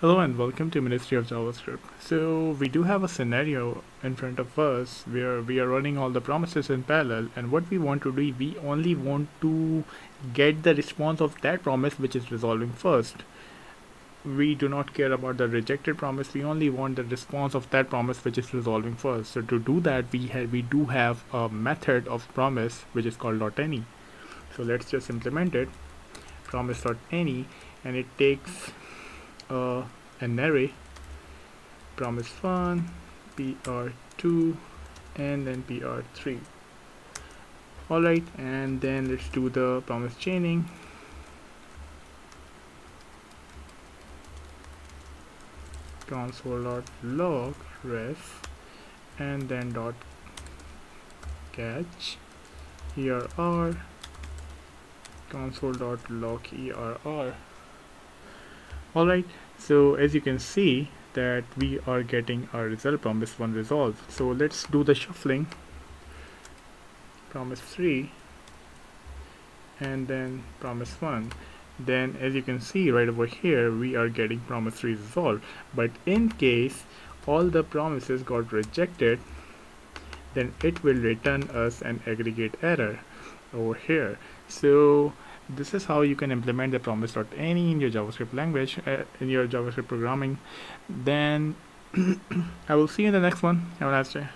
Hello and welcome to Ministry of JavaScript. So we do have a scenario in front of us where we are running all the promises in parallel, and what we want to do, we only want to get the response of that promise which is resolving first. We do not care about the rejected promise, we only want the response of that promise which is resolving first. So to do that, we do have a method of promise which is called .any. So let's just implement it, Promise.any, and it takes an array, promise1, pr2, and then pr3. Alright, and then let's do the promise chaining. Console.log ref and then dot catch err console.log err. Alright, so as you can see that we are getting our result promise1 resolved. So let's do the shuffling, promise3 and then promise1. Then as you can see right over here, we are getting promise3 resolved. But in case all the promises got rejected, then it will return us an aggregate error over here. So this is how you can implement the promise.any in your JavaScript language, in your JavaScript programming. Then I will see you in the next one. Have a nice day.